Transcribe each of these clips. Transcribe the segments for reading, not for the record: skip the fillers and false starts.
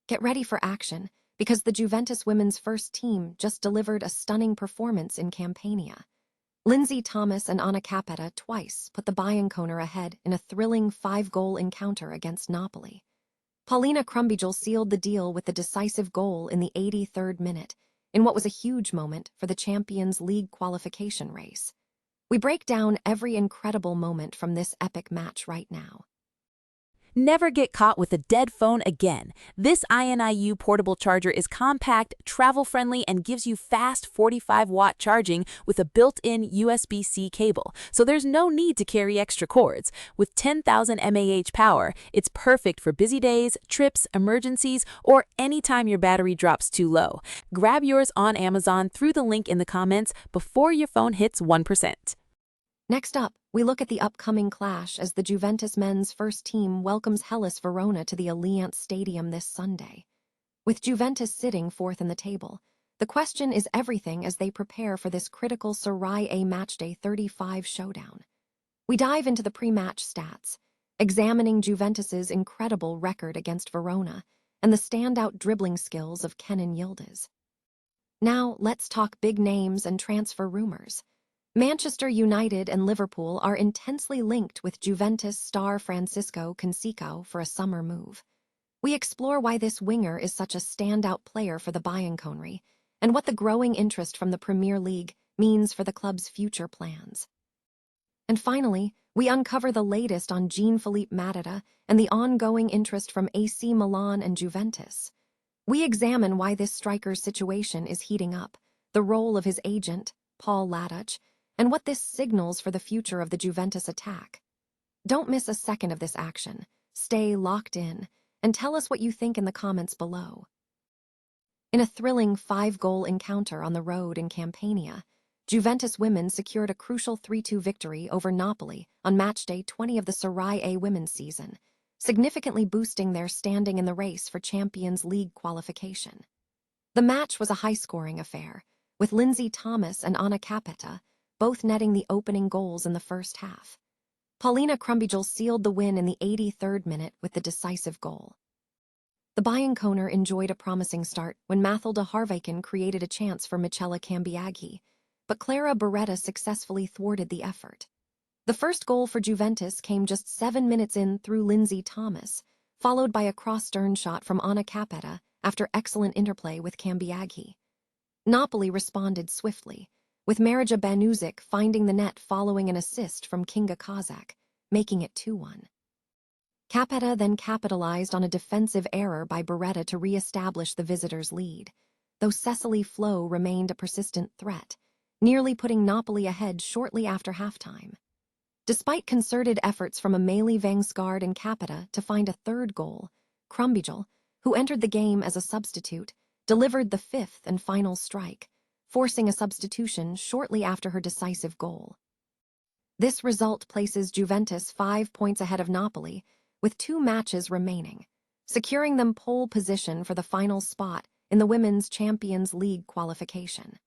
Get ready for action, because the Juventus women's first team just delivered a stunning performance in Campania. Lindsay Thomas and Anna Capetta twice put the Bianconeri ahead in a thrilling 5-goal encounter against Napoli. Paulina Crumbigel sealed the deal with the decisive goal in the 83rd minute, in what was a huge moment for the Champions League qualification race. We break down every incredible moment from this epic match right now. Never get caught with a dead phone again. This INIU portable charger is compact, travel-friendly, and gives you fast 45-watt charging with a built-in USB-C cable, so there's no need to carry extra cords. With 10,000 mAh power, it's perfect for busy days, trips, emergencies, or anytime your battery drops too low. Grab yours on Amazon through the link in the comments before your phone hits 1%. Next up, we look at the upcoming clash as the Juventus men's first team welcomes Hellas Verona to the Allianz Stadium this Sunday. With Juventus sitting fourth in the table, the question is everything as they prepare for this critical Serie A Matchday 35 showdown. We dive into the pre-match stats, examining Juventus's incredible record against Verona and the standout dribbling skills of Kenan Yildiz. Now, let's talk big names and transfer rumors. Manchester United and Liverpool are intensely linked with Juventus star Francisco Conceicao for a summer move. We explore why this winger is such a standout player for the Bianconeri and what the growing interest from the Premier League means for the club's future plans. And finally, we uncover the latest on Jean-Philippe Mateta and the ongoing interest from AC Milan and Juventus. We examine why this striker's situation is heating up, the role of his agent, Paul Ladduch, and what this signals for the future of the Juventus attack. Don't miss a second of this action. Stay locked in, and tell us what you think in the comments below. In a thrilling 5-goal encounter on the road in Campania, Juventus Women secured a crucial 3-2 victory over Napoli on matchday 20 of the Serie A women's season, significantly boosting their standing in the race for Champions League qualification. The match was a high-scoring affair, with Lindsay Thomas and Anna Capetta both netting the opening goals in the first half. Paulina Crumbigel sealed the win in the 83rd minute with the decisive goal. The Bianconeri enjoyed a promising start when Mathilda Harvaken created a chance for Michela Cambiaghi, but Clara Beretta successfully thwarted the effort. The first goal for Juventus came just 7 minutes in through Lindsay Thomas, followed by a cross-stern shot from Anna Capetta after excellent interplay with Cambiaghi. Napoli responded swiftly, with Marija Banuzic finding the net following an assist from Kinga Kozak, making it 2-1. Capetta then capitalized on a defensive error by Beretta to re-establish the visitors' lead, though Cecily Flo remained a persistent threat, nearly putting Napoli ahead shortly after halftime. Despite concerted efforts from Amalie Vangsgaard and Capetta to find a third goal, Crumbigel, who entered the game as a substitute, delivered the fifth and final strike, forcing a substitution shortly after her decisive goal. This result places Juventus 5 points ahead of Napoli, with 2 matches remaining, securing them pole position for the final spot in the Women's Champions League qualification.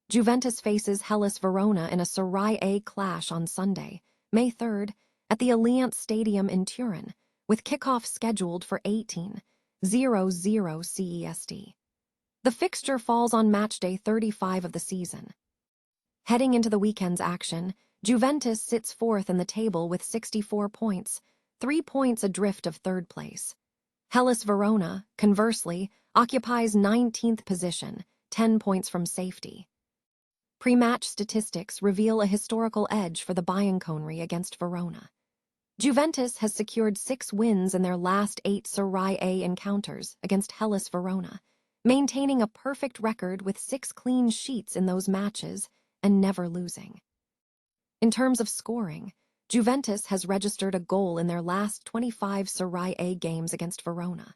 Juventus faces Hellas Verona in a Serie A clash on Sunday, May 3rd, at the Allianz Stadium in Turin, with kickoff scheduled for 18:00 CEST. The fixture falls on matchday 35 of the season. Heading into the weekend's action, Juventus sits fourth in the table with 64 points, 3 points adrift of third place. Hellas Verona, conversely, occupies 19th position, 10 points from safety. Pre-match statistics reveal a historical edge for the Bianconeri against Verona. Juventus has secured 6 wins in their last 8 Serie A encounters against Hellas Verona, maintaining a perfect record with 6 clean sheets in those matches and never losing. In terms of scoring, Juventus has registered a goal in their last 25 Serie A games against Verona.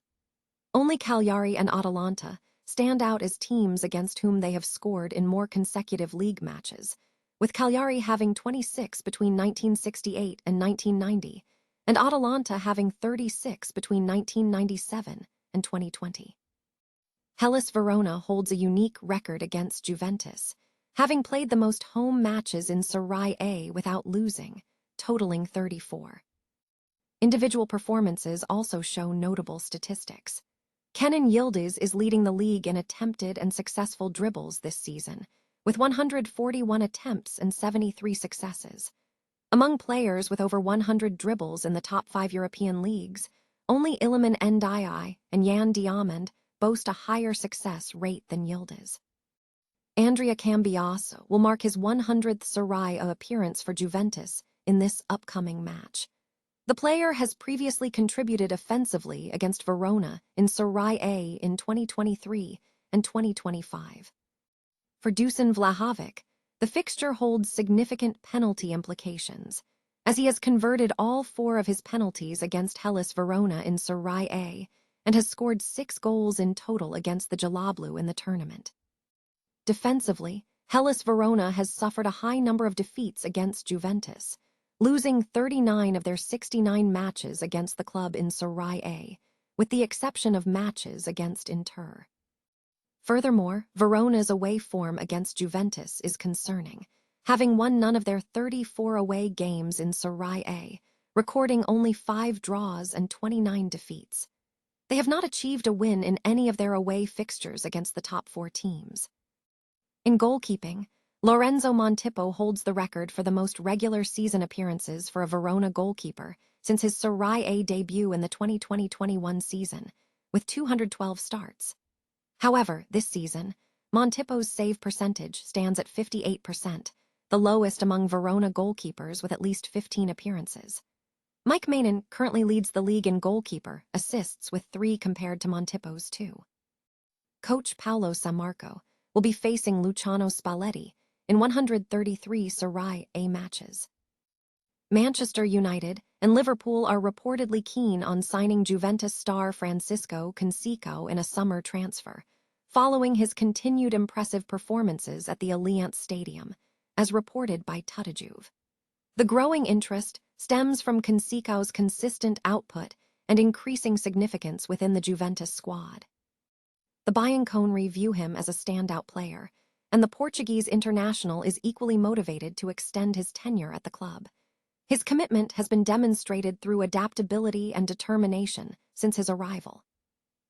Only Cagliari and Atalanta stand out as teams against whom they have scored in more consecutive league matches, with Cagliari having 26 between 1968 and 1990, and Atalanta having 36 between 1997 and 2020. Hellas Verona holds a unique record against Juventus, having played the most home matches in Serie A without losing, totaling 34. Individual performances also show notable statistics. Kenan Yildiz is leading the league in attempted and successful dribbles this season, with 141 attempts and 73 successes. Among players with over 100 dribbles in the top 5 European leagues, only Iliman Ndiaye and Yan Diamond boast a higher success rate than Yildiz. Andrea Cambiaso will mark his 100th Serie A appearance for Juventus in this upcoming match. The player has previously contributed offensively against Verona in Serie A in 2023 and 2025. For Dusan Vlahovic, the fixture holds significant penalty implications, as he has converted all 4 of his penalties against Hellas Verona in Serie A and has scored 6 goals in total against the Gelablu in the tournament. Defensively, Hellas Verona has suffered a high number of defeats against Juventus, losing 39 of their 69 matches against the club in Serie A, with the exception of matches against Inter. Furthermore, Verona's away form against Juventus is concerning, having won none of their 34 away games in Serie A, recording only 5 draws and 29 defeats. They have not achieved a win in any of their away fixtures against the top 4 teams. In goalkeeping, Lorenzo Montippo holds the record for the most regular season appearances for a Verona goalkeeper since his Serie A debut in the 2020-21 season, with 212 starts. However, this season, Montippo's save percentage stands at 58%, the lowest among Verona goalkeepers with at least 15 appearances. Mike Mainin currently leads the league in goalkeeper assists with 3 compared to Montippo's 2. Coach Paolo Sammarco will be facing Luciano Spalletti in 133 Serie A matches. Manchester United and Liverpool are reportedly keen on signing Juventus star Francisco Conceicao in a summer transfer, following his continued impressive performances at the Allianz Stadium, as reported by Tutajuve. The growing interest stems from Conceicao's consistent output and increasing significance within the Juventus squad. The Bianconeri view him as a standout player, and the Portuguese international is equally motivated to extend his tenure at the club. His commitment has been demonstrated through adaptability and determination since his arrival.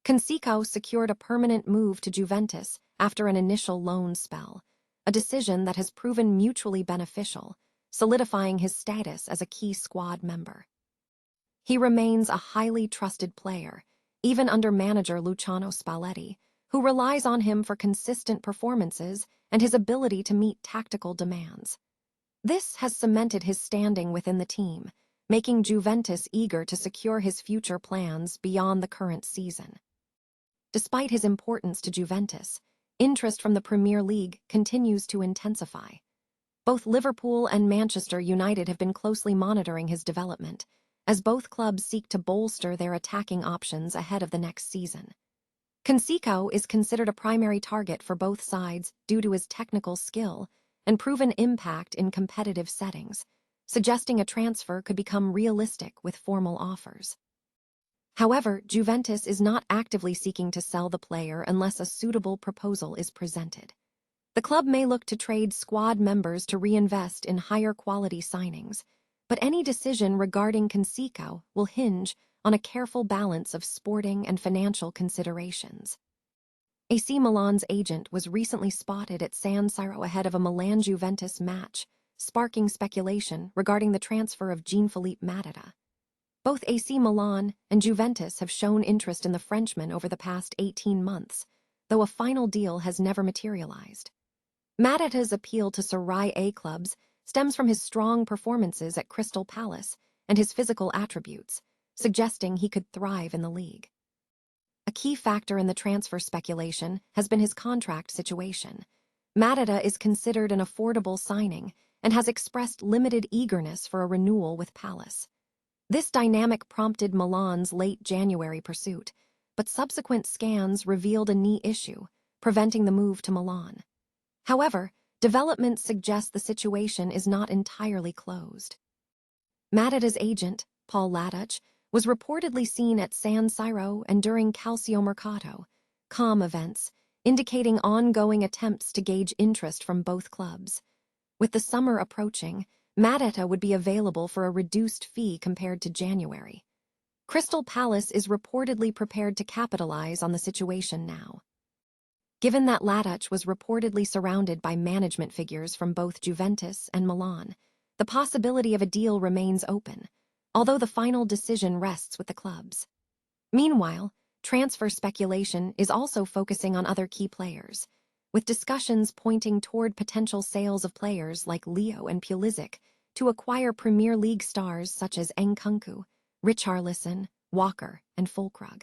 Conceicao secured a permanent move to Juventus after an initial loan spell, a decision that has proven mutually beneficial, solidifying his status as a key squad member. He remains a highly trusted player, even under manager Luciano Spalletti, who relies on him for consistent performances and his ability to meet tactical demands. This has cemented his standing within the team, making Juventus eager to secure his future plans beyond the current season. Despite his importance to Juventus, interest from the Premier League continues to intensify. Both Liverpool and Manchester United have been closely monitoring his development, as both clubs seek to bolster their attacking options ahead of the next season. Conceicao is considered a primary target for both sides due to his technical skill and proven impact in competitive settings, suggesting a transfer could become realistic with formal offers. However, Juventus is not actively seeking to sell the player unless a suitable proposal is presented. The club may look to trade squad members to reinvest in higher quality signings, but any decision regarding Conceicao will hinge on a careful balance of sporting and financial considerations. AC Milan's agent was recently spotted at San Siro ahead of a Milan-Juventus match, sparking speculation regarding the transfer of Jean-Philippe Mateta. Both AC Milan and Juventus have shown interest in the Frenchman over the past 18 months, though a final deal has never materialized. Mateta's appeal to Serie A clubs stems from his strong performances at Crystal Palace and his physical attributes, suggesting he could thrive in the league. A key factor in the transfer speculation has been his contract situation. Mateta is considered an affordable signing and has expressed limited eagerness for a renewal with Palace. This dynamic prompted Milan's late January pursuit, but subsequent scans revealed a knee issue, preventing the move to Milan. However, developments suggest the situation is not entirely closed. Mateta's agent, Paul Laduch, was reportedly seen at San Siro and during Calciomercato, COM events, indicating ongoing attempts to gauge interest from both clubs. With the summer approaching, Mateta would be available for a reduced fee compared to January. Crystal Palace is reportedly prepared to capitalize on the situation now. Given that Latuch was reportedly surrounded by management figures from both Juventus and Milan, the possibility of a deal remains open, although the final decision rests with the clubs. Meanwhile, transfer speculation is also focusing on other key players, with discussions pointing toward potential sales of players like Leo and Pulisic to acquire Premier League stars such as Nkunku, Richarlison, Walker, and Fulkrug.